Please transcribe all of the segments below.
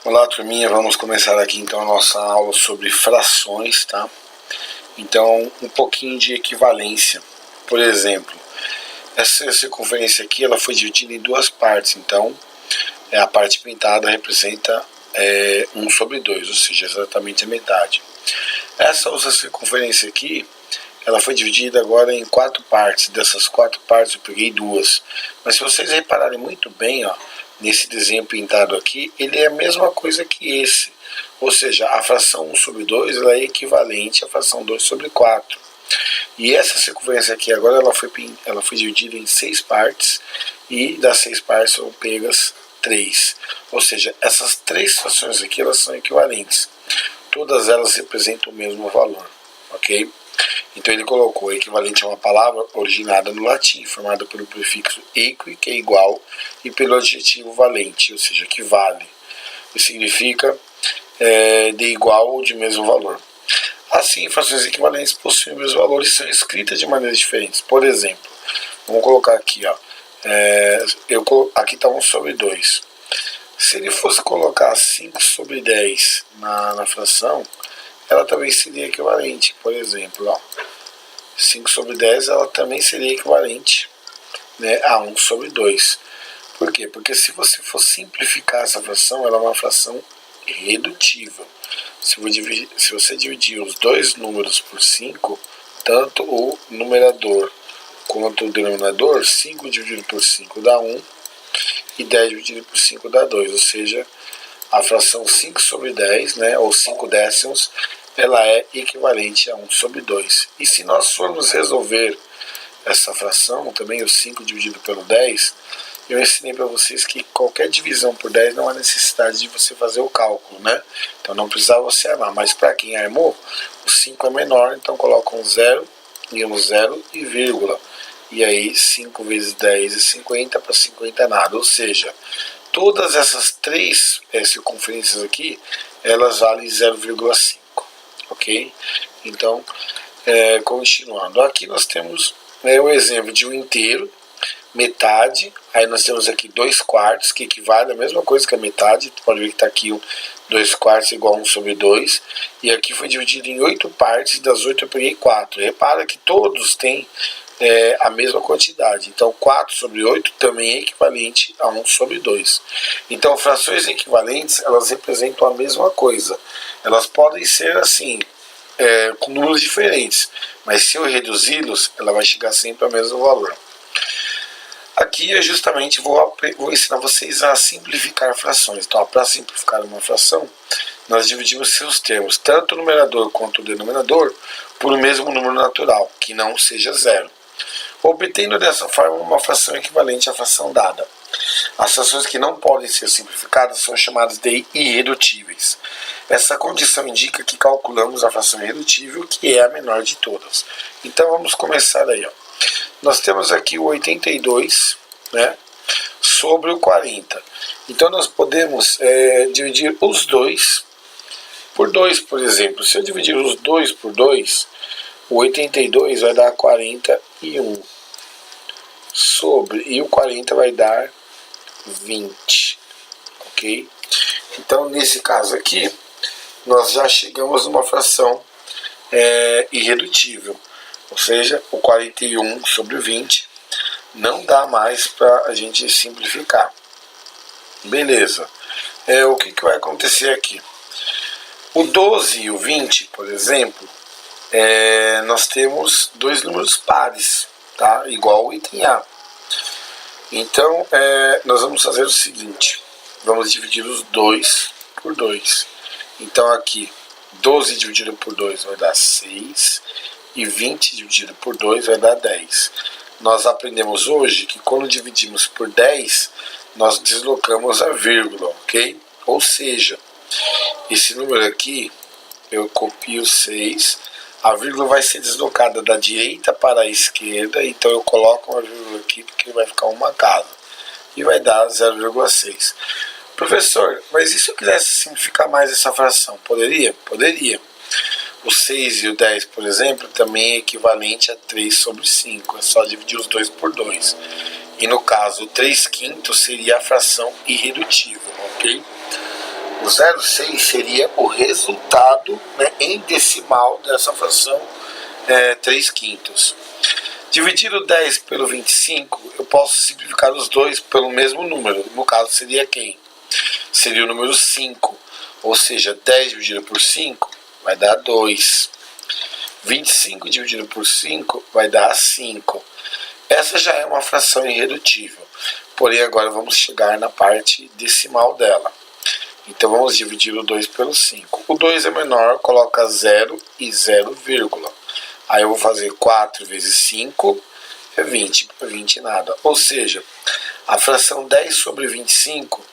Olá, turminha, vamos começar aqui então a nossa aula sobre frações, tá? Então, um pouquinho de equivalência. Por exemplo, essa circunferência aqui, ela foi dividida em duas partes, então a parte pintada representa 1/2, ou seja, exatamente a metade. Essa outra circunferência aqui, ela foi dividida agora em 4 partes. Dessas 4 partes eu peguei 2. Mas se vocês repararem muito bem, ó, nesse desenho pintado aqui, ele é a mesma coisa que esse. Ou seja, a fração 1/2 ela é equivalente à fração 2/4. E essa circunferência aqui agora ela foi dividida em 6 partes, e das 6 partes foram pegas 3. Ou seja, essas 3 frações aqui elas são equivalentes. Todas elas representam o mesmo valor, ok? Então ele colocou equivalente a uma palavra originada no latim, formada pelo prefixo equi, que é igual, e pelo adjetivo valente, ou seja, que vale, que significa de igual ou de mesmo valor. Assim, frações equivalentes possuem os mesmos valores e são escritas de maneiras diferentes. Por exemplo, vamos colocar aqui, ó, aqui está 1/2. Se ele fosse colocar 5/10 na fração, ela também seria equivalente. Por exemplo, ó, 5/10 ela também seria equivalente, né, a 1/2. Por quê? Porque se você for simplificar essa fração, ela é uma fração redutível. Se você dividir os dois números por 5, tanto o numerador quanto o denominador, 5 dividido por 5 dá 1, e 10 dividido por 5 dá 2, ou seja, a fração 5/10, né, ou 5 décimos, ela é equivalente a 1/2. E se nós formos resolver essa fração, também o 5 dividido pelo 10, eu ensinei para vocês que qualquer divisão por 10 não há necessidade de você fazer o cálculo, né? Então não precisava você armar, mas para quem armou, o 5 é menor, então coloca um 0 e um 0 e vírgula. E aí 5 vezes 10 é 50, para 50 é nada, ou seja, todas essas 3 circunferências aqui, elas valem 0,5, ok? Então, continuando, aqui nós temos o exemplo de um inteiro, metade, aí nós temos aqui 2/4, que equivale à mesma coisa que a metade. Pode ver que está aqui 2/4 igual a 1/2, e aqui foi dividido em 8 partes, e das 8 eu peguei 4. Repara que todos têm a mesma quantidade, então 4/8 também é equivalente a 1/2. Então frações equivalentes, elas representam a mesma coisa. Elas podem ser assim, com números diferentes, mas se eu reduzi-los, ela vai chegar sempre ao mesmo valor. Aqui eu justamente vou ensinar vocês a simplificar frações. Então, para simplificar uma fração, nós dividimos seus termos, tanto o numerador quanto o denominador, por o mesmo número natural, que não seja 0. Obtendo dessa forma uma fração equivalente à fração dada. As frações que não podem ser simplificadas são chamadas de irredutíveis. Essa condição indica que calculamos a fração irredutível, que é a menor de todas. Então vamos começar aí, ó. Nós temos aqui o 82, né, sobre o 40. Então nós podemos dividir os 2 por 2, por exemplo. Se eu dividir os 2 por 2, o 82 vai dar 41. E o 40 vai dar 20. Ok? Então nesse caso aqui, nós já chegamos numa fração irredutível. Ou seja, o 41 sobre o 20 não dá mais para a gente simplificar. Beleza. O que vai acontecer aqui? O 12 e o 20, por exemplo, nós temos dois números pares, tá? Igual o item A. Então, nós vamos fazer o seguinte. Vamos dividir os 2 por 2. Então aqui, 12 dividido por 2 vai dar 6. E 20 dividido por 2 vai dar 10. Nós aprendemos hoje que quando dividimos por 10, nós deslocamos a vírgula, ok? Ou seja, esse número aqui, eu copio 6, a vírgula vai ser deslocada da direita para a esquerda, então eu coloco uma vírgula aqui porque vai ficar uma casa. E vai dar 0,6. Professor, mas e se eu quisesse simplificar mais essa fração? Poderia? Poderia. O 6 e o 10, por exemplo, também é equivalente a 3/5. É só dividir os 2 por 2. E no caso, o 3/5 seria a fração irredutível, ok? O 0,6 seria o resultado, né, em decimal dessa fração 3 quintos. Dividir o 10 pelo 25, eu posso simplificar os dois pelo mesmo número. No caso, seria quem? Seria o número 5. Ou seja, 10 dividido por 5 vai dar 2. 25 dividido por 5 vai dar 5. Essa já é uma fração irredutível. Porém, agora vamos chegar na parte decimal dela. Então, vamos dividir o 2 pelo 5. O 2 é menor, coloca 0 e 0, vírgula. Aí eu vou fazer 4 vezes 5, é 20. Para 20 nada. Ou seja, a fração 10 sobre 25,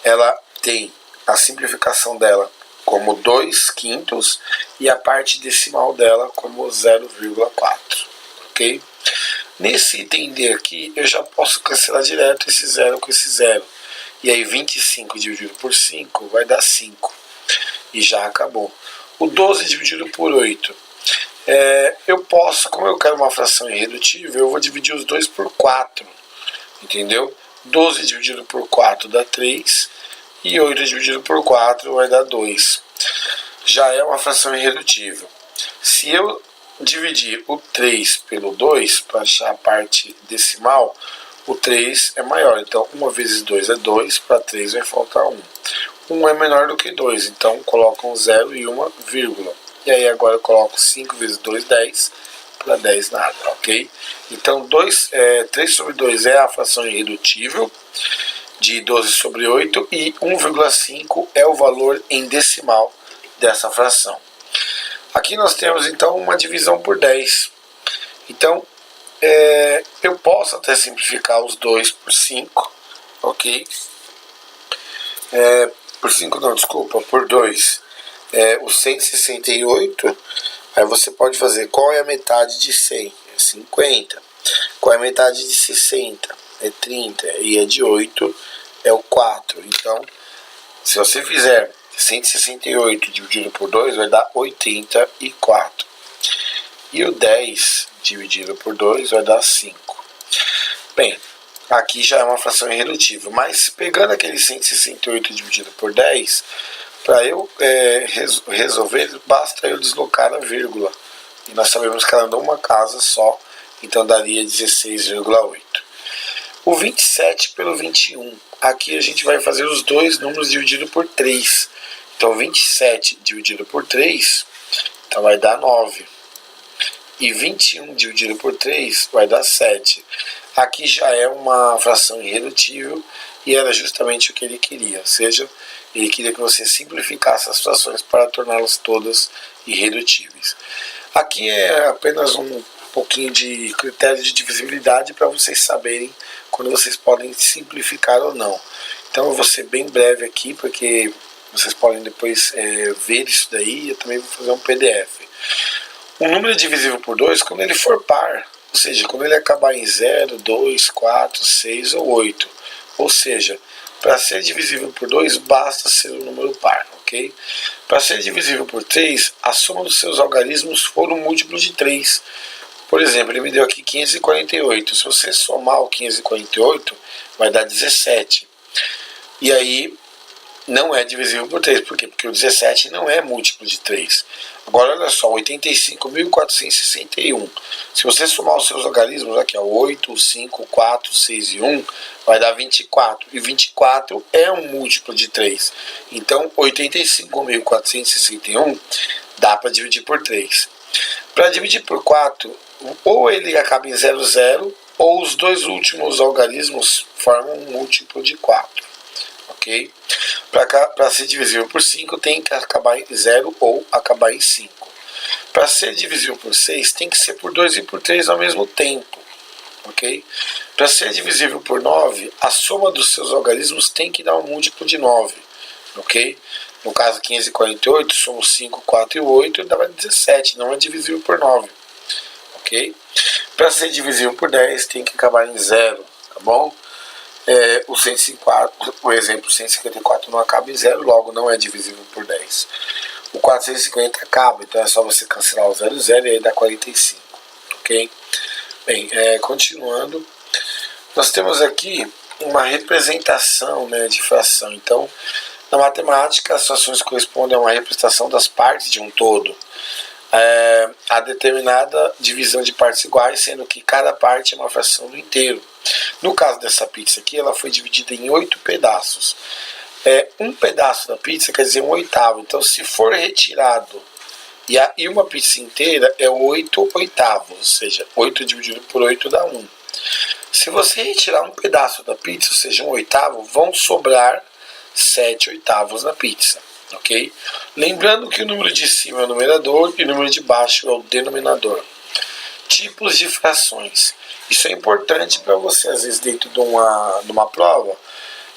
ela tem a simplificação dela como 2 quintos e a parte decimal dela como 0,4. Ok? Nesse item D aqui, eu já posso cancelar direto esse 0 com esse 0. E aí 25 dividido por 5 vai dar 5. E já acabou. O 12 dividido por 8. Eu posso, como eu quero uma fração irredutível, eu vou dividir os dois por 4. Entendeu? 12 dividido por 4 dá 3. E 8 dividido por 4 vai dar 2. Já é uma fração irredutível. Se eu dividir o 3 pelo 2, para achar a parte decimal, o 3 é maior. Então, 1 vezes 2 é 2, para 3 vai faltar 1. 1 é menor do que 2, então coloco um 0 e uma vírgula. E aí agora eu coloco 5 vezes 2, 10, para 10 nada, ok? Então, 3 sobre 2 é a fração irredutível de 12 sobre 8 e 1,5 é o valor em decimal dessa fração. Aqui nós temos então uma divisão por 10. Então, eu posso até simplificar os 2 por 5, ok? Por 5 não, desculpa, por 2. O 168, aí você pode fazer qual é a metade de 100? É 50. Qual é a metade de 60? É 30. E a de 8 é o 4. Então, se você fizer 168 dividido por 2, vai dar 84. E o 10 dividido por 2 vai dar 5. Bem, aqui já é uma fração irredutível. Mas pegando aquele 168 dividido por 10, para eu resolver, basta eu deslocar a vírgula. E nós sabemos que ela anda uma casa só, então daria 16,8. O 27 pelo 21. Aqui a gente vai fazer os dois números dividido por 3. Então, 27 dividido por 3, então vai dar 9. E 21 dividido por 3 vai dar 7. Aqui já é uma fração irredutível e era justamente o que ele queria. Ou seja, ele queria que você simplificasse as frações para torná-las todas irredutíveis. Aqui é apenas um pouquinho de critério de divisibilidade para vocês saberem quando vocês podem simplificar ou não. Então eu vou ser bem breve aqui, porque vocês podem depois ver isso daí. Eu também vou fazer um PDF. Um número é divisível por 2 quando ele for par, ou seja, quando ele acabar em 0, 2, 4, 6 ou 8. Ou seja, para ser divisível por 2 basta ser um número par, ok? Para ser divisível por 3, a soma dos seus algarismos for um múltiplo de 3. Por exemplo, ele me deu aqui 548. Se você somar o 548, vai dar 17. E aí não é divisível por 3. Por quê? Porque o 17 não é múltiplo de 3. Agora, olha só, 85.461. Se você somar os seus algarismos, aqui, ó, 8, 5, 4, 6 e 1, vai dar 24. E 24 é um múltiplo de 3. Então, 85.461 dá para dividir por 3. Para dividir por 4, ou ele acaba em 0, 0, ou os dois últimos algarismos formam um múltiplo de 4. Ok? Para ser divisível por 5, tem que acabar em 0 ou acabar em 5. Para ser divisível por 6, tem que ser por 2 e por 3 ao mesmo tempo. Ok? Para ser divisível por 9, a soma dos seus algarismos tem que dar um múltiplo de 9. Ok? No caso 548, somos 5, 4 e 8, dá 17, não é divisível por 9. Ok? Para ser divisível por 10, tem que acabar em 0, tá bom? O 154, por exemplo, 154 não acaba em 0, logo não é divisível por 10. O 450 acaba, então é só você cancelar o 0, 0 e aí dá 45. Ok? Bem, continuando, nós temos aqui uma representação, né, de fração. Então, Na matemática, as frações correspondem a uma representação das partes de um todo, a determinada divisão de partes iguais, sendo que cada parte é uma fração do inteiro. No caso dessa pizza aqui, ela foi dividida em 8 pedaços. Um pedaço da pizza quer dizer 1/8. Então, se for retirado e uma pizza inteira é 8 oitavos, ou seja, 8 dividido por 8 dá 1. Se você retirar um pedaço da pizza, ou seja, 1/8, vão sobrar 7 oitavos na pizza, ok? Lembrando que o número de cima é o numerador e o número de baixo é o denominador. Tipos de frações. Isso é importante para você, às vezes, dentro de uma prova,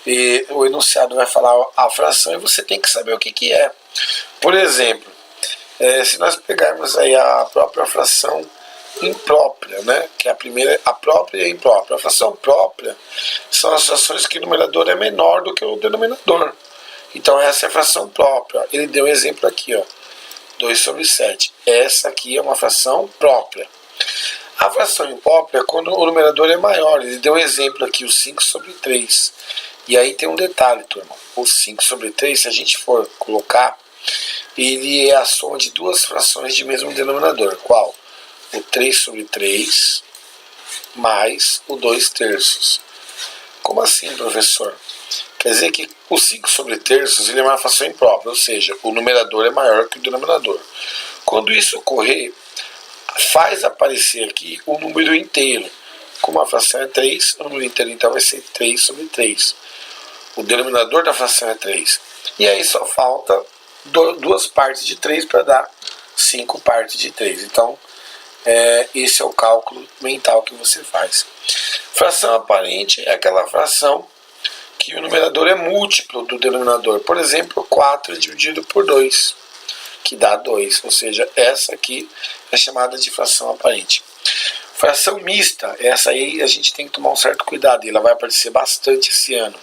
e o enunciado vai falar a fração e você tem que saber o que é. Por exemplo, se nós pegarmos aí a própria fração imprópria, né, que é a primeira, a própria e a imprópria. A fração própria são as frações que o numerador é menor do que o denominador. Então essa é a fração própria. Ele deu um exemplo aqui, ó, 2/7. Essa aqui é uma fração própria. A fração imprópria é quando o numerador é maior. Ele deu um exemplo aqui, o 5/3. E aí tem um detalhe, turma. O 5/3, se a gente for colocar, ele é a soma de duas frações de mesmo denominador. Qual? O 3/3 mais o 2/3. Como assim, professor? Quer dizer que o 5/3 ele é uma fração imprópria, ou seja, o numerador é maior que o denominador. Quando isso ocorrer, faz aparecer aqui o número inteiro. Como a fração é 3, o número inteiro então vai ser 3/3. O denominador da fração é 3. E aí só falta duas partes de 3 para dar 5 partes de 3. Então, esse é o cálculo mental que você faz. Fração aparente é aquela fração que o numerador é múltiplo do denominador. Por exemplo, 4 dividido por 2, que dá 2. Ou seja, essa aqui é chamada de fração aparente. Fração mista, essa aí a gente tem que tomar um certo cuidado, e ela vai aparecer bastante esse ano.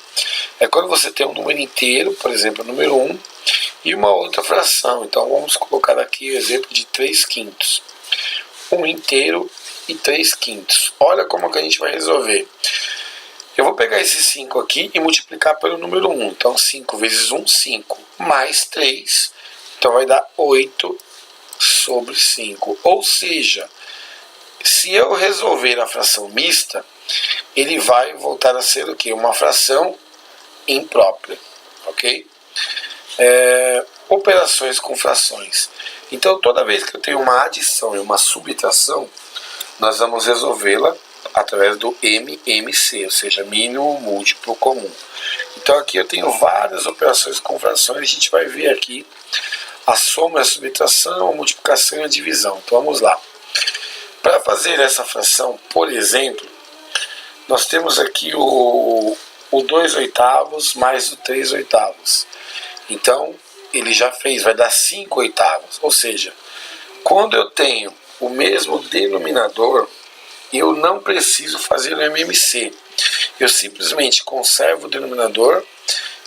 É quando você tem um número inteiro, por exemplo, o número 1, e uma outra fração. Então vamos colocar aqui o exemplo de 3/5. 1 inteiro e 3/5. Olha como que a gente vai resolver. Eu vou pegar esse 5 aqui e multiplicar pelo número 1. Então 5 vezes 1, 5. Mais 3, então vai dar 8/5. Ou seja, se eu resolver a fração mista, ele vai voltar a ser o quê? Uma fração imprópria, ok? Operações com frações. Então, toda vez que eu tenho uma adição e uma subtração, nós vamos resolvê-la através do MMC, ou seja, mínimo múltiplo comum. Então, aqui eu tenho várias operações com frações, a gente vai ver aqui a soma, a subtração, a multiplicação e a divisão. Então, vamos lá. Para fazer essa fração, por exemplo, nós temos aqui o 2/8 mais o 3/8. Então, ele já fez, vai dar 5/8. Ou seja, quando eu tenho o mesmo denominador, eu não preciso fazer o MMC. Eu simplesmente conservo o denominador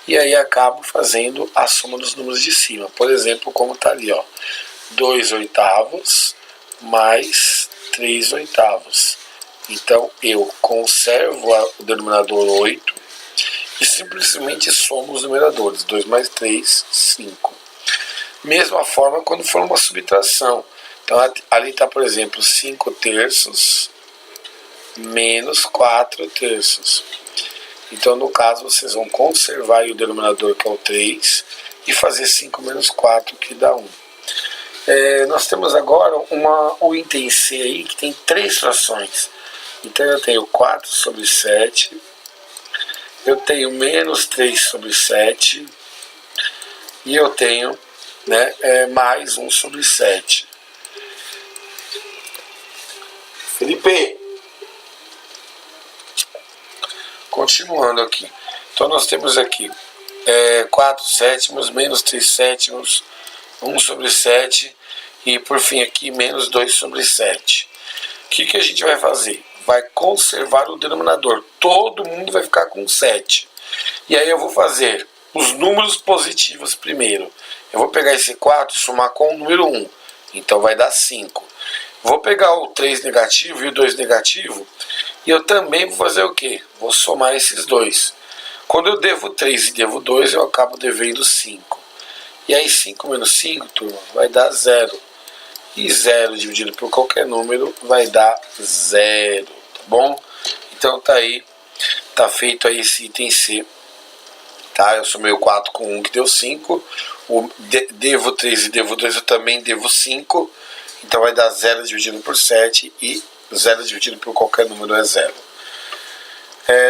e aí acabo fazendo a soma dos números de cima. Por exemplo, como está ali, ó, 2/8 mais 3/8. Então, eu conservo o denominador 8 e simplesmente somo os numeradores. 2 mais 3, 5. Mesma forma quando for uma subtração. Então, ali está, por exemplo, 5/3 menos 4/3. Então, no caso, vocês vão conservar o denominador, que é o 3, e fazer 5 menos 4, que dá 1. Nós temos agora o item C aí, que tem 3 frações. Então, eu tenho 4/7, eu tenho menos 3/7, e eu tenho, né, mais 1/7. Felipe! Continuando aqui. Então, nós temos aqui 4/7, menos 3/7, 1/7, e por fim aqui menos 2/7. O que a gente vai fazer? Vai conservar o denominador. Todo mundo vai ficar com 7. E aí eu vou fazer os números positivos primeiro. Eu vou pegar esse 4 e somar com o número 1. Então vai dar 5. Vou pegar o 3 negativo e o 2 negativo. E eu também vou fazer o quê? Vou somar esses dois. Quando eu devo 3 e devo 2, eu acabo devendo 5. E aí 5 menos 5, turma, vai dar 0. E 0 dividido por qualquer número vai dar 0, tá bom? Então tá aí, tá feito aí esse item C. Tá? Eu somei o 4 com 1 que deu 5. Devo 3 e devo 2, eu também devo 5. Então vai dar 0 dividido por 7 e 0 dividido por qualquer número é 0.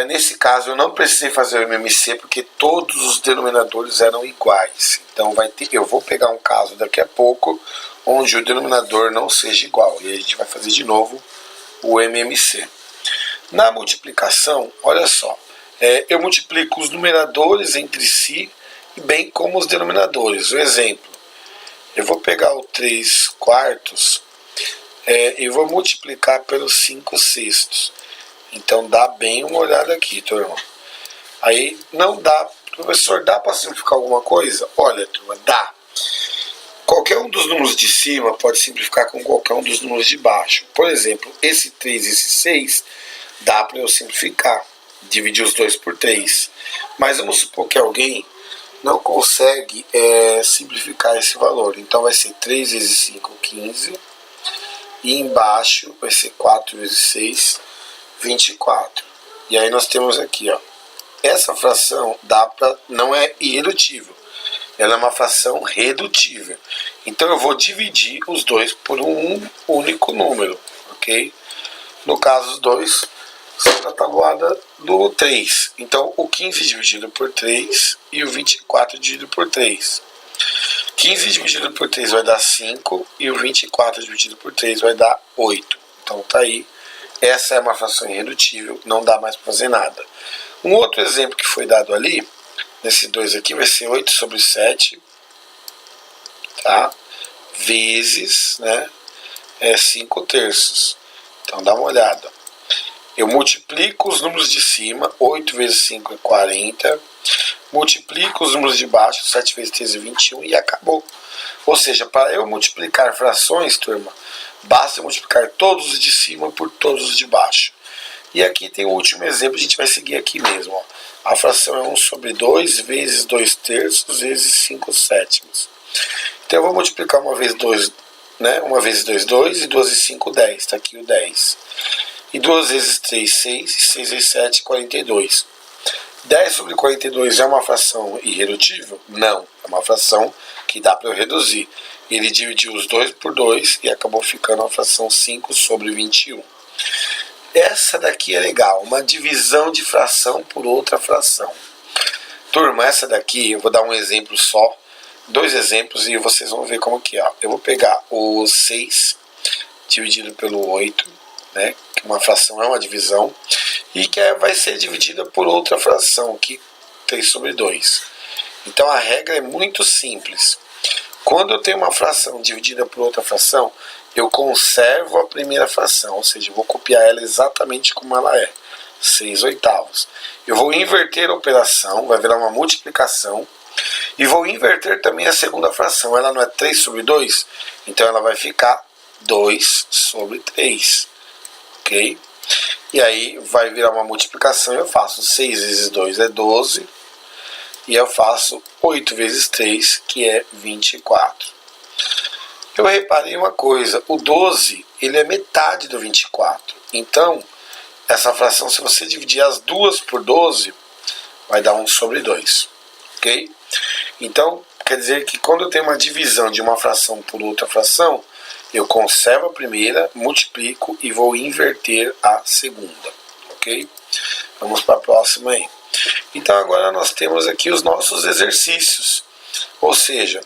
Nesse caso eu não precisei fazer o MMC porque todos os denominadores eram iguais. Então eu vou pegar um caso daqui a pouco onde o denominador não seja igual. E aí a gente vai fazer de novo o MMC. Na multiplicação, olha só, eu multiplico os numeradores entre si, bem como os denominadores. Um exemplo, eu vou pegar o 3 quartos e vou multiplicar pelos 5 sextos. Então dá bem uma olhada aqui, turma. Aí não dá, professor, dá para simplificar alguma coisa? Olha, turma, dá. Qualquer um dos números de cima pode simplificar com qualquer um dos números de baixo. Por exemplo, esse 3 e esse 6 dá para eu simplificar, dividir os dois por 3. Mas vamos supor que alguém não consegue simplificar esse valor. Então vai ser 3 vezes 5, 15. E embaixo vai ser 4 vezes 6, 24. E aí nós temos aqui, ó, essa fração não é irredutível, ela é uma fração redutível. Então eu vou dividir os dois por um único número, ok? No caso, os dois são da tabuada do 3. Então o 15 dividido por 3 e o 24 dividido por 3. 15 dividido por 3 vai dar 5 e o 24 dividido por 3 vai dar 8. Então tá aí. Essa é uma fração irredutível, não dá mais para fazer nada. Um outro exemplo que foi dado ali, nesse 2 aqui, vai ser 8 sobre 7, tá? Vezes, né, 5 terços. Então dá uma olhada. Eu multiplico os números de cima, 8 vezes 5 é 40. Multiplico os números de baixo, 7 vezes 3 é 21 e acabou. Ou seja, para eu multiplicar frações, turma, basta multiplicar todos os de cima por todos os de baixo. E aqui tem o último exemplo, a gente vai seguir aqui mesmo. Ó. A fração é 1 sobre 2 vezes 2 terços vezes 5 sétimos. Então eu vou multiplicar uma vez 2, né? Uma vez 2, 2 e 2 vezes 5, 10. Está aqui o 10. E 2 vezes 3, 6. E 6 vezes 7, 42. 10 sobre 42 é uma fração irredutível? Não, é uma fração que dá para eu reduzir. Ele dividiu os 2 por 2 e acabou ficando a fração 5 sobre 21. Essa daqui é legal, uma divisão de fração por outra fração. Turma, essa daqui, eu vou dar um exemplo só, 2 exemplos e vocês vão ver como que é. Eu vou pegar o 6 dividido pelo 8, né, que uma fração é uma divisão, e que vai ser dividida por outra fração, que 3 sobre 2. Então a regra é muito simples. Quando eu tenho uma fração dividida por outra fração, eu conservo a primeira fração, ou seja, eu vou copiar ela exatamente como ela é, 6 oitavos. Eu vou inverter a operação, vai virar uma multiplicação, e vou inverter também a segunda fração. Ela não é 3 sobre 2, então ela vai ficar 2 sobre 3, ok? E aí vai virar uma multiplicação, eu faço 6 vezes 2 é 12, e eu faço 8 vezes 3, que é 24. Eu reparei uma coisa, o 12 ele é metade do 24. Então, essa fração, se você dividir as duas por 12, vai dar 1 sobre 2. Ok? Então, quer dizer que quando eu tenho uma divisão de uma fração por outra fração, eu conservo a primeira, multiplico e vou inverter a segunda. Ok? Vamos para a próxima aí. Então agora nós temos aqui os nossos exercícios, ou seja,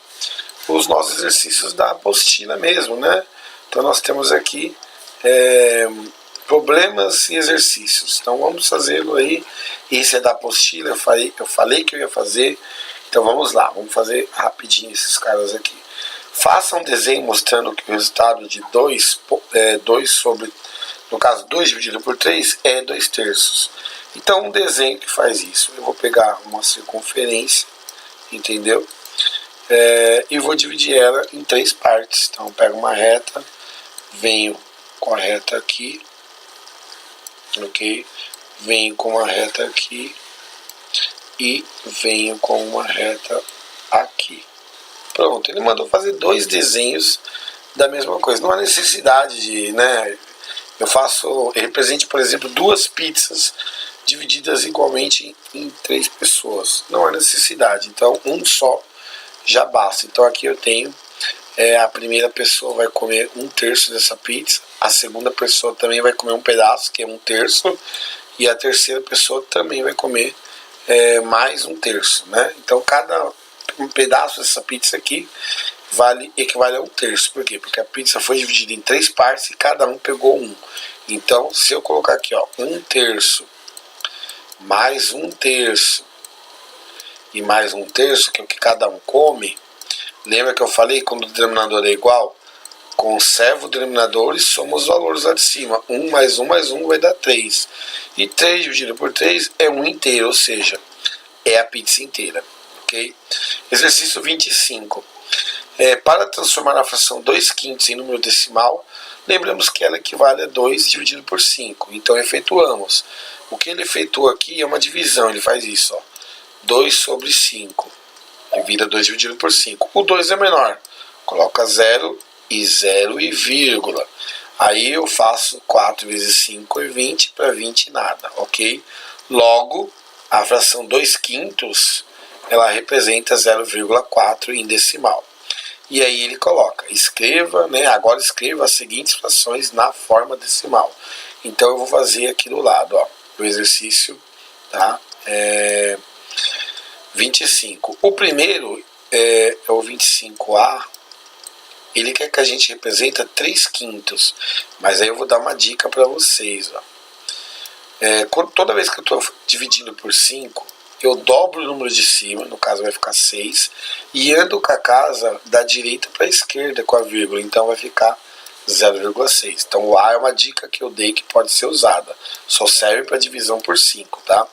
os nossos exercícios da apostila mesmo, né? Então nós temos aqui problemas e exercícios. Então vamos fazê-lo aí. Esse é da apostila, eu falei que eu ia fazer. Então vamos lá, vamos fazer rapidinho esses caras aqui. Faça um desenho mostrando que o resultado de 2 sobre, no caso 2 dividido por 3 é 2 terços. Então um desenho que faz isso. Eu vou pegar uma circunferência, entendeu? E vou dividir ela em 3 partes. Então eu pego uma reta, venho com a reta aqui, ok? Venho com uma reta aqui, e venho com uma reta aqui. Pronto, ele mandou fazer 2 desenhos da mesma coisa. Não há necessidade de, né? Eu represente, por exemplo, 2 pizzas divididas igualmente em 3 pessoas. Não há necessidade. Então, um só já basta. Então, aqui eu tenho a primeira pessoa vai comer 1/3 dessa pizza, a segunda pessoa também vai comer um pedaço, que é 1/3, e a terceira pessoa também vai comer mais 1/3, né? Então cada um pedaço dessa pizza aqui equivale a 1/3. Por quê? Porque a pizza foi dividida em 3 partes e cada um pegou 1. Então, se eu colocar aqui, ó, 1/3 mais 1/3 e mais 1/3, que é o que cada um come. Lembra que eu falei quando o denominador é igual? Conserva o denominador e soma os valores lá de cima. 1 mais 1 mais 1 vai dar 3. E 3 dividido por 3 é 1 inteiro, ou seja, é a pizza inteira. Ok? Exercício 25. Para transformar a fração 2/5 em número decimal, lembramos que ela equivale a 2 dividido por 5. Então efetuamos. O que ele efetua aqui é uma divisão. Ele faz isso, ó. 2 sobre 5. Ele vira 2 dividido por 5. O 2 é menor. Coloca 0 e 0 e vírgula. Aí eu faço 4 vezes 5 é 20, para 20 nada, ok? Logo, a fração 2/5, ela representa 0,4 em decimal. E aí ele coloca, agora escreva as seguintes frações na forma decimal. Então eu vou fazer aqui do lado, ó, o exercício, tá? 25. O primeiro é o 25A. Ele quer que a gente representa 3/5. Mas aí eu vou dar uma dica para vocês. Ó. Toda vez que eu estou dividindo por 5, eu dobro o número de cima, no caso vai ficar 6, e ando com a casa da direita para a esquerda com a vírgula, então vai ficar 0,6. Então o A é uma dica que eu dei que pode ser usada. Só serve para divisão por 5, tá?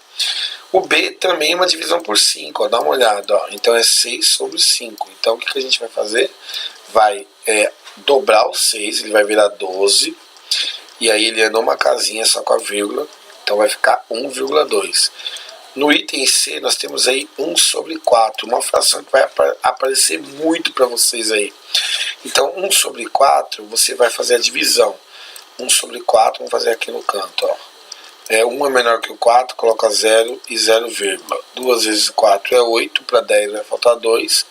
O B também é uma divisão por 5, ó, dá uma olhada, ó. Então é 6 sobre 5. Então o que a gente vai fazer? Vai dobrar o 6, ele vai virar 12, e aí ele andou uma casinha só com a vírgula, então vai ficar 1,2. No item C nós temos aí 1 sobre 4, uma fração que vai aparecer muito para vocês aí. Então 1 sobre 4, você vai fazer a divisão. 1 sobre 4, vamos fazer aqui no canto, ó. 1 é menor que o 4, coloca 0 e 0, 2 vezes 4 é 8, para 10 vai faltar 2,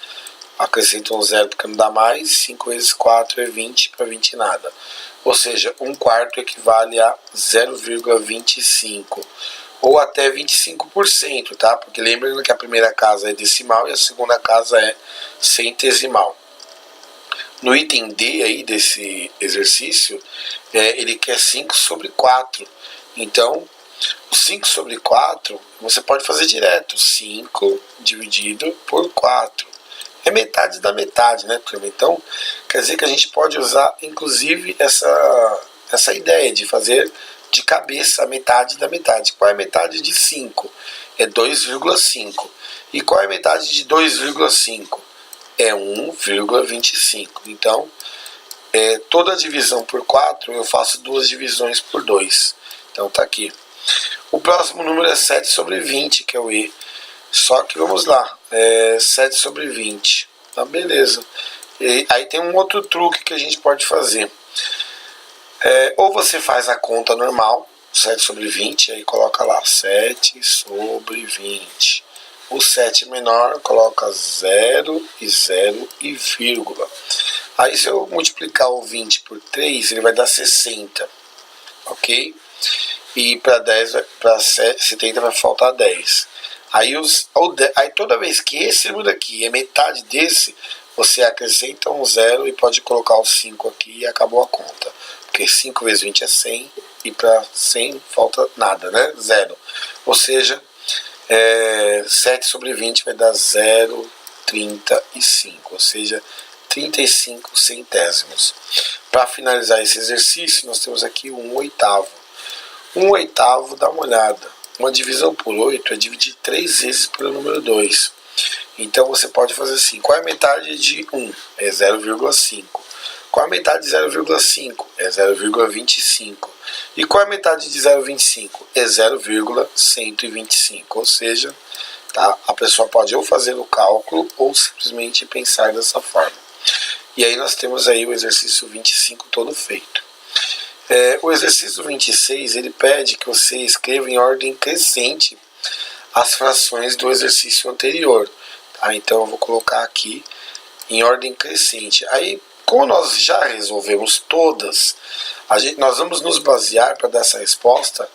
acrescenta um 0 porque não dá mais, 5 vezes 4 é 20, para 20 nada. Ou seja, 1/4 equivale a 0,25, ou até 25%, tá? Porque lembrando que a primeira casa é decimal e a segunda casa é centesimal. No item D aí desse exercício, ele quer 5 sobre 4. Então, o 5 sobre 4, você pode fazer direto. 5 dividido por 4. É metade da metade, né, turma? Então, quer dizer que a gente pode usar, inclusive, essa ideia de fazer de cabeça a metade da metade. Qual é a metade de 5? É 2,5. E qual é a metade de 2,5? É 1,25. Então, toda divisão por 4, eu faço 2 divisões por 2. Então tá aqui. O próximo número é 7 sobre 20, que é o E. Só que vamos lá, 7 sobre 20. Tá, beleza. E aí tem um outro truque que a gente pode fazer. Ou você faz a conta normal, 7 sobre 20, aí coloca lá 7 sobre 20. O 7 menor, coloca 0 e 0 e vírgula. Aí se eu multiplicar o 20 por 3, ele vai dar 60. Ok? E para 70 vai faltar 10. Aí toda vez que esse número aqui é metade desse, você acrescenta um 0 e pode colocar o 5 aqui e acabou a conta. Porque 5 vezes 20 é 100 e para 100 falta nada, né? 0. Ou seja, 7 sobre 20 vai dar 0,35, ou seja, 35 centésimos. Para finalizar esse exercício, nós temos aqui 1/8. 1/8, dá uma olhada. Uma divisão por 8 é dividir 3 vezes pelo número 2. Então você pode fazer assim. Qual é a metade de 1? É 0,5. Qual é a metade de 0,5? É 0,25. E qual é a metade de 0,25? É 0,125. Ou seja, Tá? A pessoa pode ou fazer o cálculo ou simplesmente pensar dessa forma. E aí nós temos aí o exercício 25 todo feito. O exercício 26, ele pede que você escreva em ordem crescente as frações do exercício anterior. Tá? Então eu vou colocar aqui em ordem crescente. Aí, como nós já resolvemos todas, nós vamos nos basear para dar essa resposta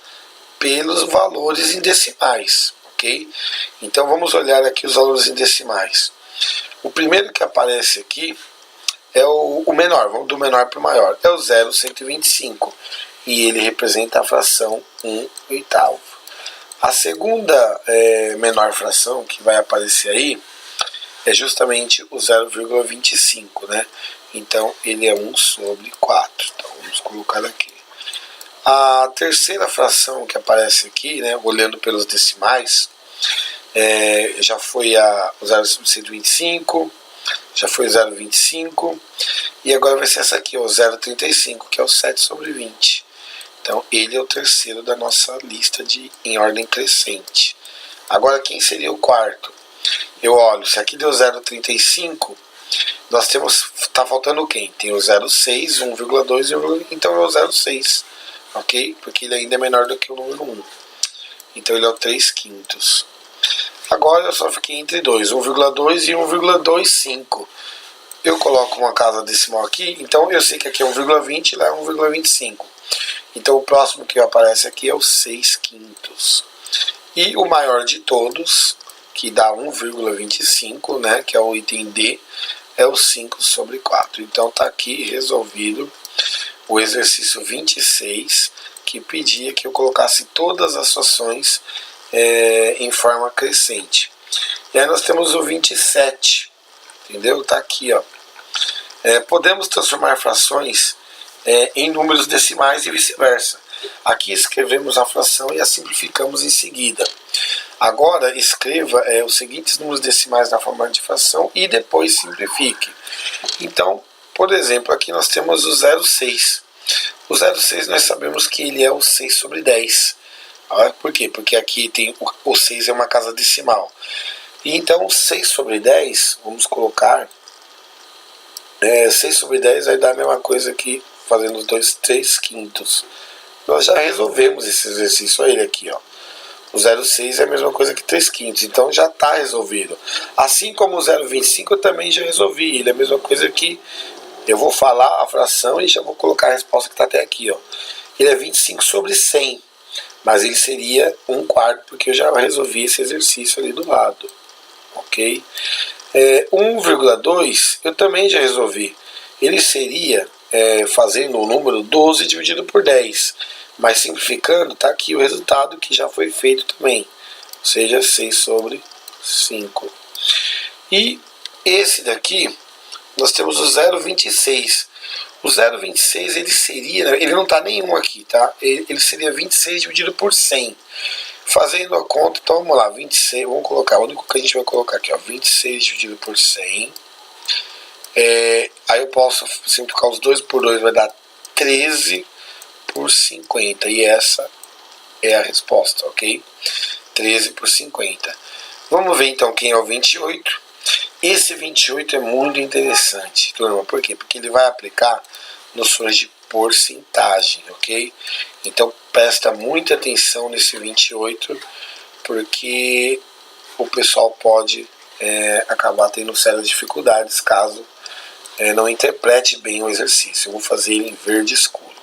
pelos valores em decimais, ok? Então vamos olhar aqui os valores em decimais. O primeiro que aparece aqui é o menor, vamos do menor para o maior, é o 0,125, e ele representa a fração 1/8. A segunda menor fração que vai aparecer aí é justamente o 0,25, né? Então ele é 1/4. Então vamos colocar aqui. A terceira fração que aparece aqui, né, olhando pelos decimais, já foi o 0,125, já foi o 0,25, e agora vai ser essa aqui, o 0,35, que é o 7/20. Então ele é o terceiro da nossa lista em ordem crescente. Agora quem seria o quarto? Eu olho, se aqui deu 0,35, nós temos, tá faltando quem? Tem o 0,6, 1,2, então é o 0,6, ok? Porque ele ainda é menor do que o número 1. Então ele é o 3/5. Agora eu só fiquei entre dois, 1,2 e 1,25. Eu coloco uma casa decimal aqui, então eu sei que aqui é 1,20 e lá é 1,25. Então o próximo que aparece aqui é o 6/5. E o maior de todos, que dá 1,25, né, que é o item D, é o 5/4. Então está aqui resolvido o exercício 26, que pedia que eu colocasse todas as frações em forma crescente. E aí nós temos o 27, entendeu? Está aqui, ó. Podemos transformar frações em números decimais e vice-versa. Aqui escrevemos a fração e a simplificamos em seguida. Agora escreva os seguintes números decimais na forma de fração e depois simplifique. Então, por exemplo, aqui nós temos o 0,6. O 0,6 nós sabemos que ele é o 6/10. Por quê? Porque aqui tem o 6 é uma casa decimal. E então 6/10, vamos colocar, 6/10 vai dar a mesma coisa que fazendo os dois 3/5. Nós já resolvemos esse exercício, olha ele aqui, ó. O 0,6 é a mesma coisa que 3/5, então já está resolvido. Assim como o 0,25 eu também já resolvi, ele é a mesma coisa que eu vou falar a fração e já vou colocar a resposta que está até aqui, ó. Ele é 25/100, mas ele seria 1/4, porque eu já resolvi esse exercício ali do lado, ok? 1,2 eu também já resolvi, ele seria fazendo o número 12 dividido por 10, mas simplificando, está aqui o resultado que já foi feito também, ou seja, 6/5. E esse daqui, nós temos o 0,26. O 0,26 ele seria, ele não está nenhum aqui, tá? Ele seria 26 dividido por 100. Fazendo a conta, então vamos lá, 26, vamos colocar, o único que a gente vai colocar aqui, ó, 26 dividido por 100. Aí eu posso simplificar os 2 por 2, vai dar 13/50, e essa é a resposta, ok? 13/50. Vamos ver então quem é o 28. Esse 28 é muito interessante, turma, por quê? Porque ele vai aplicar noções de porcentagem, ok? Então presta muita atenção nesse 28, porque o pessoal pode acabar tendo sérias dificuldades caso não interprete bem o exercício. Eu vou fazer ele em verde escuro.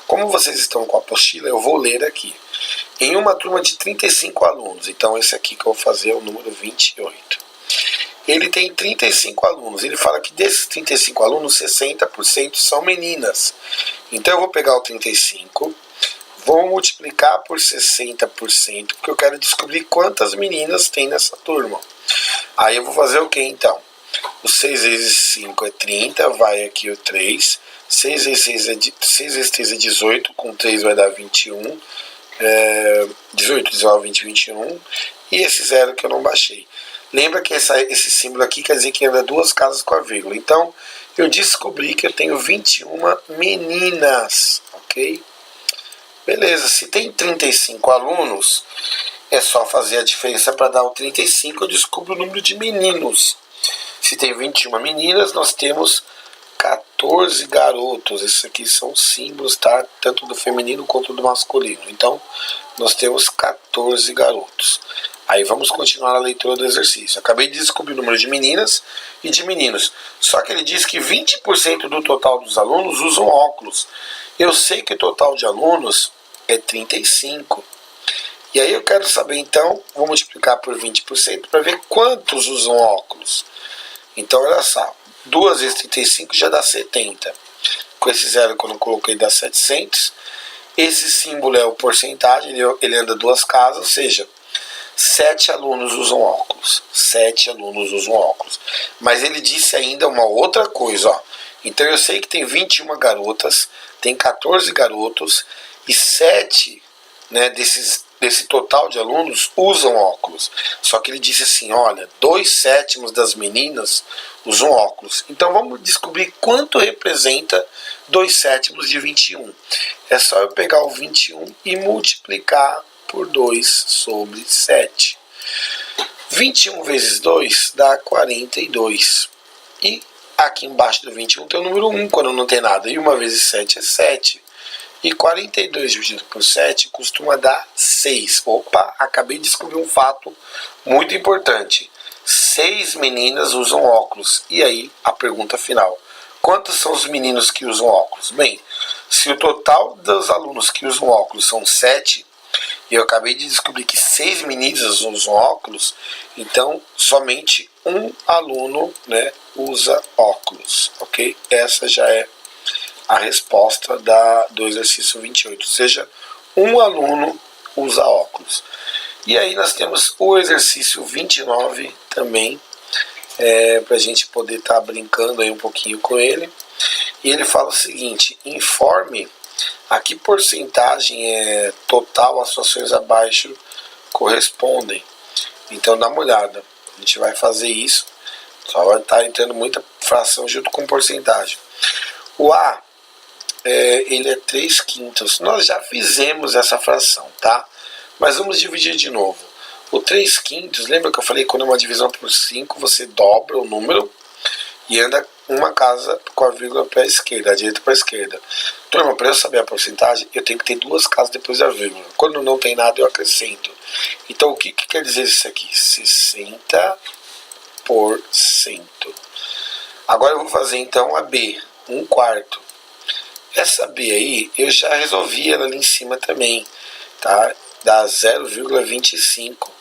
Como vocês estão com a apostila, eu vou ler aqui. Em uma turma de 35 alunos, então esse aqui que eu vou fazer é o número 28. Ele tem 35 alunos, ele fala que desses 35 alunos, 60% são meninas. Então eu vou pegar o 35, vou multiplicar por 60%, porque eu quero descobrir quantas meninas tem nessa turma. Aí eu vou fazer o que então? O 6 vezes 5 é 30, vai aqui o 3. 6 vezes 3 é 18, com 3 vai dar 21. 18, 19, 20, 21. E esse zero que eu não baixei. Lembra que esse símbolo aqui quer dizer que anda duas casas com a vírgula. Então, eu descobri que eu tenho 21 meninas, ok? Beleza, se tem 35 alunos, é só fazer a diferença para dar o 35, eu descubro o número de meninos. Se tem 21 meninas, nós temos 14 garotos. Esses aqui são símbolos, tá? Tanto do feminino quanto do masculino. Então, nós temos 14 garotos. Aí vamos continuar a leitura do exercício. Acabei de descobrir o número de meninas e de meninos. Só que ele diz que 20% do total dos alunos usam óculos. Eu sei que o total de alunos é 35. E aí eu quero saber, então, vou multiplicar por 20% para ver quantos usam óculos. Então, olha só. 2 vezes 35 já dá 70. Com esse zero que eu não coloquei dá 700. Esse símbolo é o porcentagem, ele anda duas casas, ou seja, 7 alunos usam óculos. 7 alunos usam óculos. Mas ele disse ainda uma outra coisa, ó. Então eu sei que tem 21 garotas, tem 14 garotos e 7, né, desse total de alunos usam óculos. Só que ele disse assim, olha, 2/7 das meninas usam óculos. Então vamos descobrir quanto representa 2/7 de 21. É só eu pegar o 21 e multiplicar por 2 sobre 7. 21 vezes 2 dá 42. E aqui embaixo do 21 tem o número 1 quando não tem nada. E 1 vezes 7 é 7. E 42 dividido por 7 costuma dar 6. Opa, acabei de descobrir um fato muito importante. 6 meninas usam óculos. E aí, a pergunta final. Quantos são os meninos que usam óculos? Bem, se o total dos alunos que usam óculos são 7, e eu acabei de descobrir que 6 meninas usam óculos, então somente um aluno, né, usa óculos, ok? Essa já é a resposta do exercício 28, ou seja, um aluno usa óculos. E aí nós temos o exercício 29 também, para a gente poder estar brincando aí um pouquinho com ele. E ele fala o seguinte, informe a que porcentagem total as frações abaixo correspondem. Então dá uma olhada, a gente vai fazer isso, só vai estar entrando muita fração junto com porcentagem. O A, ele é 3/5. Nós já fizemos essa fração, tá? Mas vamos dividir de novo. O 3/5, lembra que eu falei que quando é uma divisão por 5, você dobra o número e anda uma casa com a vírgula para a esquerda, a direita para a esquerda. Turma, para eu saber a porcentagem, eu tenho que ter 2 casas depois da vírgula. Quando não tem nada, eu acrescento. Então, o que quer dizer isso aqui? 60%. Agora eu vou fazer, então, a B, 1/4. Essa B aí, eu já resolvi ela ali em cima também, tá? Dá 0,25.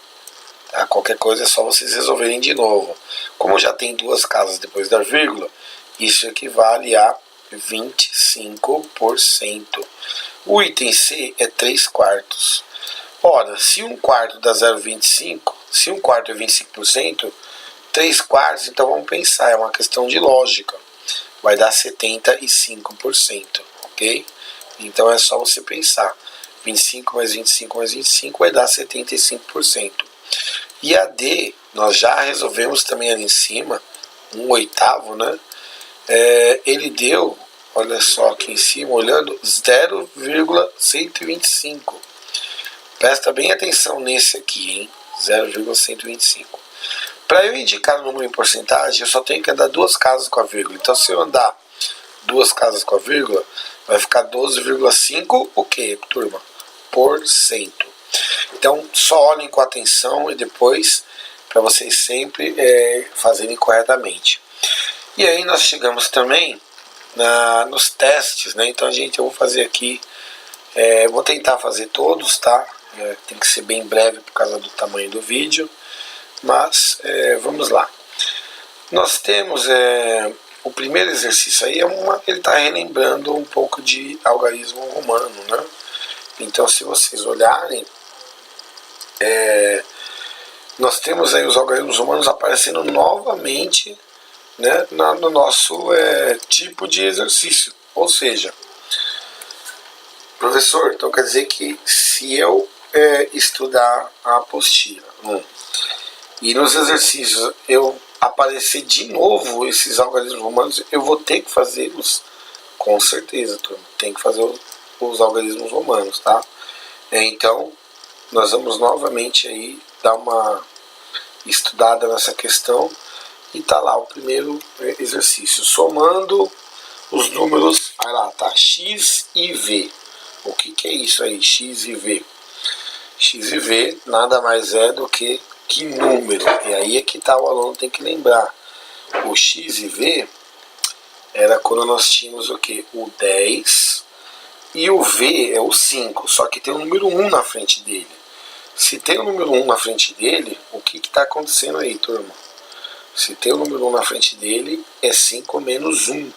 Tá? Qualquer coisa é só vocês resolverem de novo. Como já tem 2 casas depois da vírgula, isso equivale a 25%. O item C é 3/4. Ora, se 1/4 dá 0,25, se 1/4 é 25%, 3/4, então vamos pensar, é uma questão de lógica. Vai dar 75%, ok? Então é só você pensar. 25 mais 25 mais 25 vai dar 75%. E a D, nós já resolvemos também ali em cima, 1/8, né? Ele deu, olha só aqui em cima, olhando, 0,125. Presta bem atenção nesse aqui, hein? 0,125. Para eu indicar o número em porcentagem, eu só tenho que andar 2 casas com a vírgula. Então, se eu andar 2 casas com a vírgula, vai ficar 12,5, o que, turma? Por cento. Então, só olhem com atenção e depois, para vocês sempre fazerem corretamente. E aí nós chegamos também nos testes, né? Então, eu vou fazer aqui, vou tentar fazer todos, tá? Tem que ser bem breve por causa do tamanho do vídeo. Mas vamos lá. Nós temos o primeiro exercício aí, ele está relembrando um pouco de algarismo romano, né? Então, se vocês olharem, nós temos aí os algarismos romanos aparecendo novamente, né, no nosso tipo de exercício. Ou seja, professor, então quer dizer que se eu estudar a apostila, e nos exercícios eu aparecer de novo esses algarismos romanos, eu vou ter que fazê-los, com certeza, turma. Tem que fazer os algarismos romanos, tá? Então, nós vamos novamente aí dar uma estudada nessa questão e tá lá o primeiro exercício, somando os números, vai lá, tá, x e v. O que é isso aí, x e v? X e v nada mais é do que número, e aí é que tá, o aluno tem que lembrar, o x e v era quando nós tínhamos o que? O 10 e o v é o 5, só que tem o número 1 na frente dele. Se tem o número 1 na frente dele, o que está acontecendo aí, turma? Se tem o número 1 na frente dele, é 5 menos 1.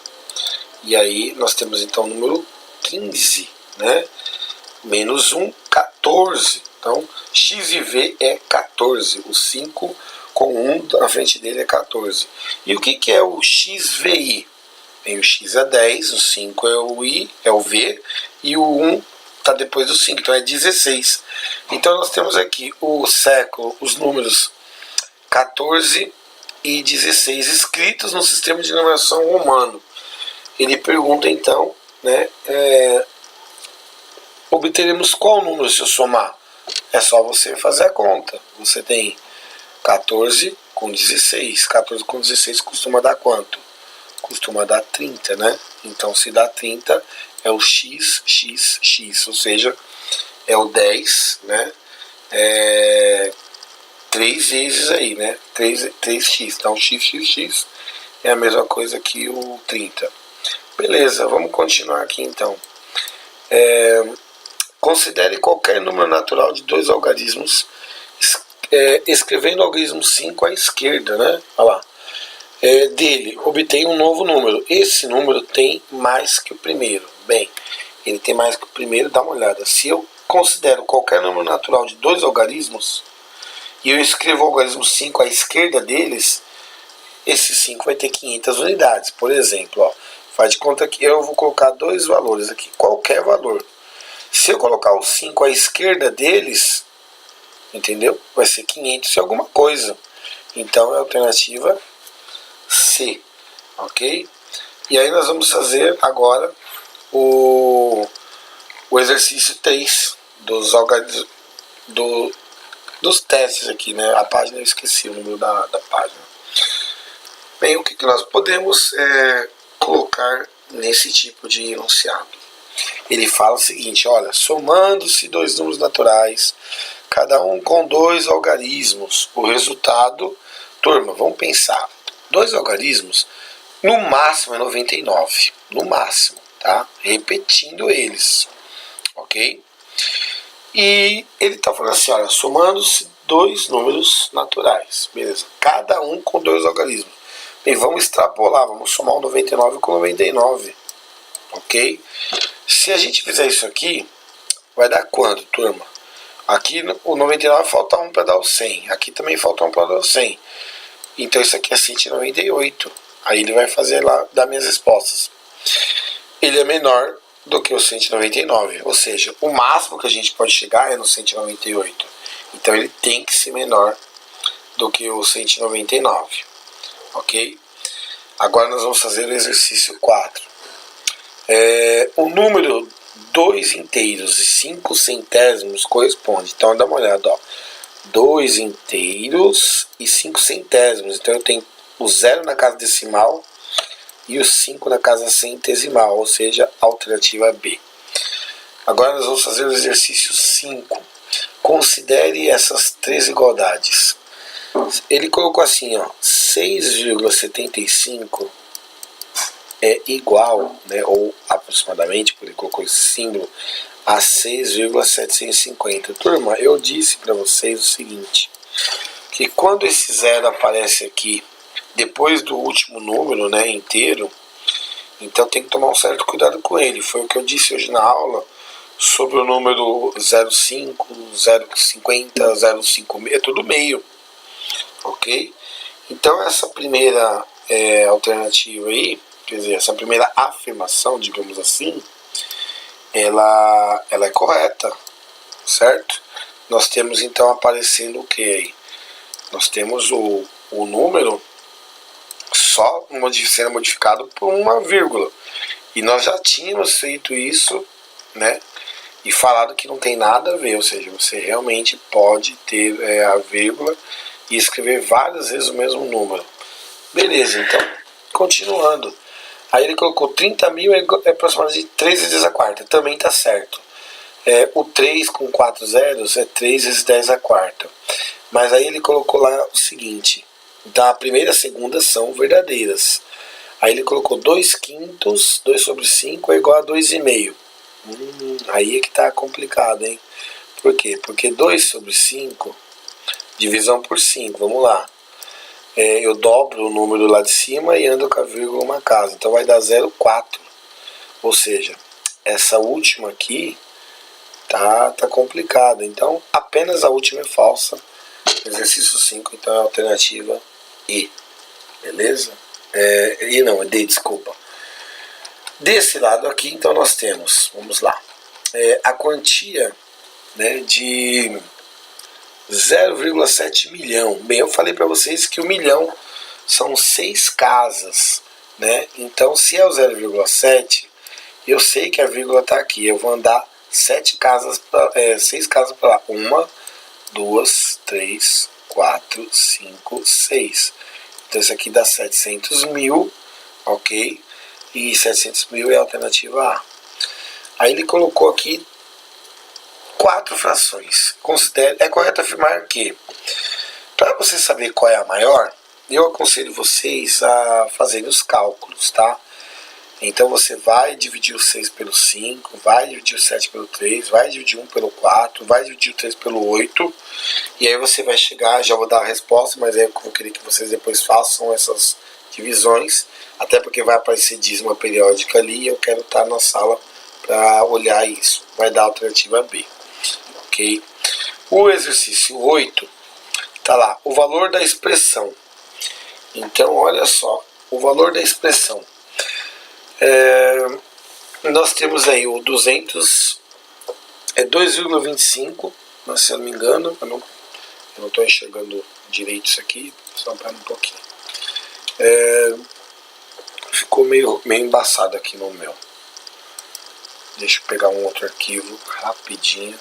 E aí nós temos então o número 15, né? Menos 1, 14. Então, x e v é 14. O 5 com 1 na frente dele é 14. E o que é o XVI? Bem, o x é 10, o 5 é o i, é o v, e o 1 está depois do 5, então é 16. Então nós temos aqui o século, os números 14 e 16 escritos no sistema de numeração romano. Ele pergunta então, né, obteremos qual número se eu somar? É só você fazer a conta. Você tem 14 com 16. 14 com 16 costuma dar quanto? Costuma dar 30, né? Então se dá 30 é o XXX, ou seja, é o 10, né? 3 vezes aí, né? 3x. Então XXX é a mesma coisa que o 30. Beleza, vamos continuar aqui então. Considere qualquer número natural de dois algarismos, escrevendo o algarismo 5 à esquerda, né? Olha lá. Dele, obtém um novo número. Esse número tem mais que o primeiro. Bem, ele tem mais que o primeiro, dá uma olhada. Se eu considero qualquer número natural de dois algarismos e eu escrevo o algarismo 5 à esquerda deles, esse 5 vai ter 500 unidades. Por exemplo, ó, faz de conta que eu vou colocar dois valores aqui, qualquer valor. Se eu colocar o 5 à esquerda deles, entendeu? Vai ser 500 e alguma coisa. Então é a alternativa C, ok? E aí nós vamos fazer agora o exercício 3 dos dos testes aqui, né? A página eu esqueci o número da página. Bem, o que nós podemos colocar nesse tipo de enunciado? Ele fala o seguinte, olha, somando-se dois números naturais, cada um com dois algarismos, o resultado, turma, vamos pensar, dois algarismos, no máximo é 99, no máximo, tá? Repetindo eles, ok? E ele está falando assim, olha, somando-se dois números naturais, beleza? Cada um com dois algarismos. Bem, vamos extrapolar, vamos somar o 99 com 99, ok? Se a gente fizer isso aqui, vai dar quanto, turma? Aqui o 99 falta 1 para dar o 100, aqui também falta 1 para dar o 100. Então isso aqui é 198. Aí ele vai fazer lá, dar minhas respostas. Ele é menor do que o 199, ou seja, o máximo que a gente pode chegar é no 198. Então ele tem que ser menor do que o 199, ok? Agora nós vamos fazer o exercício 4. O número 2 inteiros e 5 centésimos corresponde. Então dá uma olhada, ó. 2 inteiros e 5 centésimos. Então eu tenho o 0 na casa decimal e o 5 na casa centesimal, ou seja, alternativa B. Agora nós vamos fazer o exercício 5. Considere essas três igualdades. Ele colocou assim, ó, 6,75 é igual, né, ou aproximadamente, porque ele colocou esse símbolo, a 6,750. Turma, eu disse para vocês o seguinte, que quando esse zero aparece aqui depois do último número, né, inteiro, então tem que tomar um certo cuidado com ele. Foi o que eu disse hoje na aula sobre o número 0,5, 0,50, 0,56, é tudo meio, ok? Então essa primeira alternativa aí, quer dizer, essa primeira afirmação, digamos assim, ela é correta, certo? Nós temos então aparecendo o que aí? Nós temos o número só sendo modificado por uma vírgula. E nós já tínhamos feito isso, né? E falado que não tem nada a ver, ou seja, você realmente pode ter a vírgula e escrever várias vezes o mesmo número. Beleza, então, continuando. Aí ele colocou 30 mil é aproximadamente 3 vezes 10 a quarta. Também está certo. O 3 com 4 zeros é 3 vezes 10 a quarta. Mas aí ele colocou lá o seguinte. Então a primeira e a segunda são verdadeiras. Aí ele colocou 2 quintos, 2 sobre 5 é igual a 2,5. Aí é que tá complicado, hein? Por quê? Porque 2 sobre 5, divisão por 5, vamos lá. Eu dobro o número lá de cima e ando com a vírgula uma casa. Então vai dar 0,4. Ou seja, essa última aqui tá complicada. Então apenas a última é falsa. Exercício 5, então é a alternativa E. Beleza? E não, é D, desculpa. Desse lado aqui, então nós temos, vamos lá, a quantia, né, de 0,7 milhão. Bem, eu falei para vocês que o milhão são 6 casas, né? Então, se é o 0,7, eu sei que a vírgula está aqui. Eu vou andar 6 casas para lá. 1, 2, 3, 4, 5, 6. Então, isso aqui dá 700 mil, ok? E 700 mil é a alternativa A. Aí ele colocou aqui 4 frações. É correto afirmar que, para você saber qual é a maior, eu aconselho vocês a fazerem os cálculos, tá? Então você vai dividir o 6 pelo 5, vai dividir o 7 pelo 3, vai dividir 1 pelo 4, vai dividir o 3 pelo 8, e aí você vai chegar, já vou dar a resposta, mas aí eu vou querer que vocês depois façam essas divisões, até porque vai aparecer dízima periódica ali e eu quero estar na sala para olhar isso. Vai dar a alternativa B. Ok? O exercício 8 tá lá, o valor da expressão. Então, olha só, o valor da expressão. Nós temos aí o 200, 2,25, se eu não me engano, eu não estou enxergando direito isso aqui, só para um pouquinho. Ficou meio embaçado aqui no meu. Deixa eu pegar um outro arquivo rapidinho.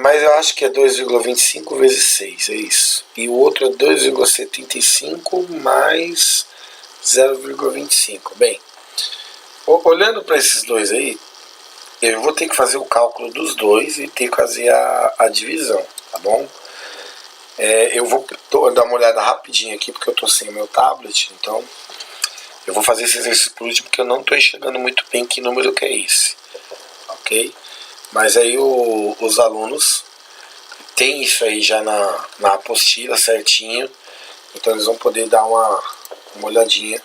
Mas eu acho que é 2,25 vezes 6, é isso. E o outro é 2,75 mais 0,25. Bem, olhando para esses dois aí, eu vou ter que fazer o cálculo dos dois e ter que fazer a divisão, tá bom? Eu vou dar uma olhada rapidinho aqui, porque eu estou sem o meu tablet, então eu vou fazer esse exercício por último, porque eu não estou enxergando muito bem que número que é esse, ok? Mas aí os alunos têm isso aí já na apostila certinho, então eles vão poder dar uma olhadinha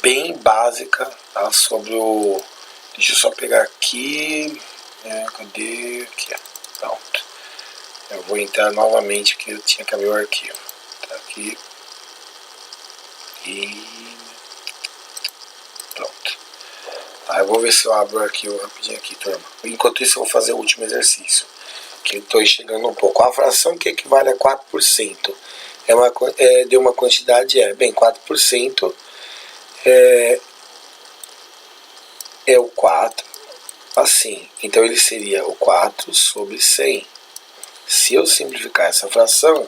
bem básica, tá, sobre o... Deixa eu só pegar aqui, cadê? Aqui, pronto. Eu vou entrar novamente, porque eu tinha que abrir o arquivo. Tá aqui. E... pronto. Tá, eu vou ver se eu abro o arquivo rapidinho aqui, turma. Enquanto isso eu vou fazer o último exercício, que eu estou enxergando um pouco. A fração que equivale a 4% de uma quantidade bem, 4% é o 4, assim. Então ele seria o 4 sobre 100. Se eu simplificar essa fração,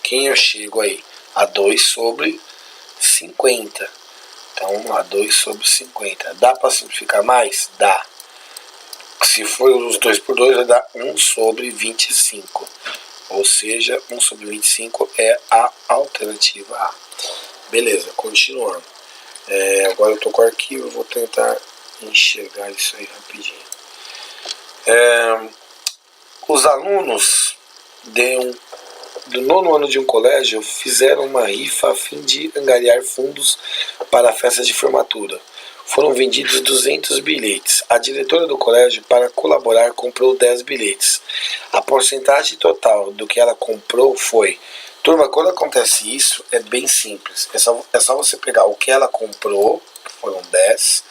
quem eu chego aí? A 2 sobre 50. Então, vamos lá, 2 sobre 50. Dá para simplificar mais? Dá. Se for os 2 por 2, vai dar 1 sobre 25. Ou seja, 1 sobre 25 é a alternativa A. Beleza, continuando. Agora eu estou com o arquivo, vou tentar enxergar isso aí rapidinho. Os alunos do 9º ano de um colégio fizeram uma rifa a fim de angariar fundos para a festa de formatura. Foram vendidos 200 bilhetes. A diretora do colégio, para colaborar, comprou 10 bilhetes. A porcentagem total do que ela comprou foi... Turma, quando acontece isso, é bem simples. É só você pegar o que ela comprou, que foram 10,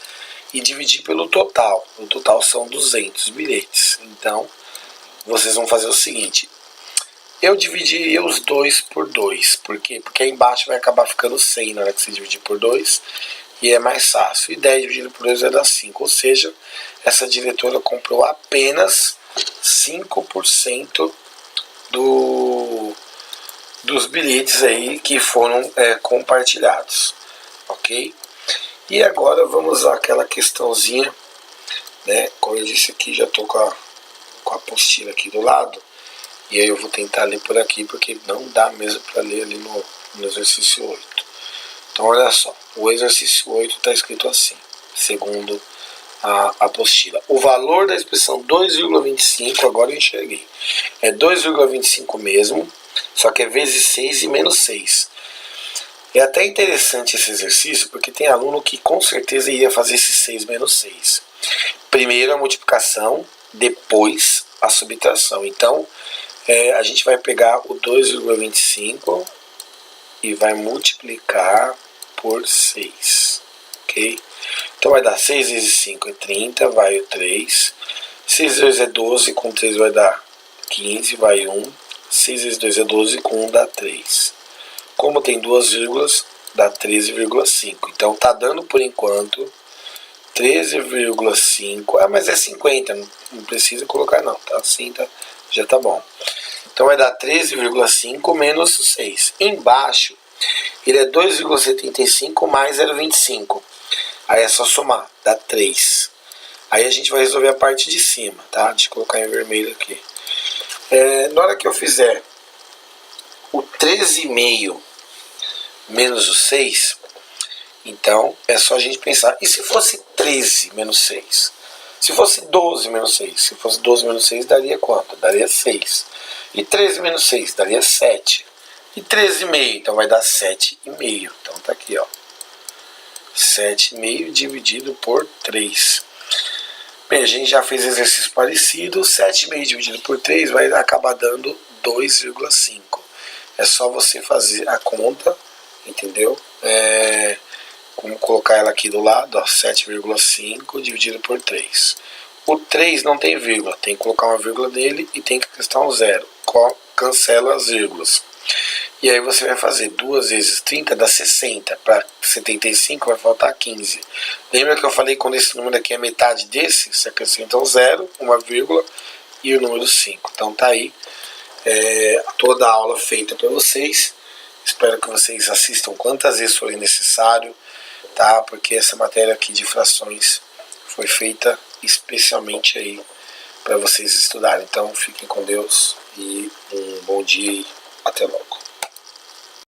e dividir pelo total. O total são 200 bilhetes. Então, vocês vão fazer o seguinte. Eu dividiria os 2 por 2. Por quê? Porque aí embaixo vai acabar ficando 100 na hora que você dividir por 2. e é mais fácil. E 10 dividido por 2 vai dar 5, ou seja, essa diretora comprou apenas 5% dos bilhetes aí que foram compartilhados, ok? E agora vamos àquela questãozinha, né? Como eu disse aqui, já estou com a apostila aqui do lado, e aí eu vou tentar ler por aqui, porque não dá mesmo para ler ali no exercício 8. Então olha só, o exercício 8 está escrito assim, segundo a apostila. O valor da expressão 2,25, agora eu enxerguei, é 2,25 mesmo, só que é vezes 6 e menos 6. É até interessante esse exercício, porque tem aluno que com certeza iria fazer esse 6 menos 6. Primeiro a multiplicação, depois a subtração. Então, a gente vai pegar o 2,25 e vai multiplicar por 6, ok? Então vai dar 6 vezes 5 é 30, vai o 3. 6 vezes 2 é 12, com 3 vai dar 15, vai 1. 6 vezes 2 é 12, com 1 dá 3. Como tem duas vírgulas, dá 13,5. Então tá dando por enquanto 13,5. Ah, mas é 50, não precisa colocar não, tá? Assim tá, já tá bom. Então vai dar 13,5 menos 6. Embaixo, ele é 2,75 mais 0,25. Aí é só somar, dá 3. Aí a gente vai resolver a parte de cima, tá? Deixa eu colocar em vermelho aqui. Na hora que eu fizer o 13,5 menos o 6, então é só a gente pensar, e se fosse 13 menos 6? Se fosse 12 menos 6? Se fosse 12 menos 6, daria quanto? Daria 6. E 13 menos 6 daria 7. E 13,5, então vai dar 7,5. Então tá aqui, ó. 7,5 dividido por 3. Bem, a gente já fez exercício parecido. 7,5 dividido por 3 vai acabar dando 2,5. É só você fazer a conta, entendeu? Vamos colocar ela aqui do lado, ó, 7,5 dividido por 3. O 3 não tem vírgula, tem que colocar uma vírgula nele e tem que acrescentar um zero. Cancela as vírgulas. E aí você vai fazer 2 vezes 30 dá 60. Para 75 vai faltar 15. Lembra que eu falei quando esse número aqui é metade desse? Você acrescenta um zero, uma vírgula e o número 5. Então tá aí toda a aula feita para vocês. Espero que vocês assistam quantas vezes forem necessário, tá? Porque essa matéria aqui de frações foi feita especialmente aí para vocês estudarem. Então fiquem com Deus e um bom dia e até logo.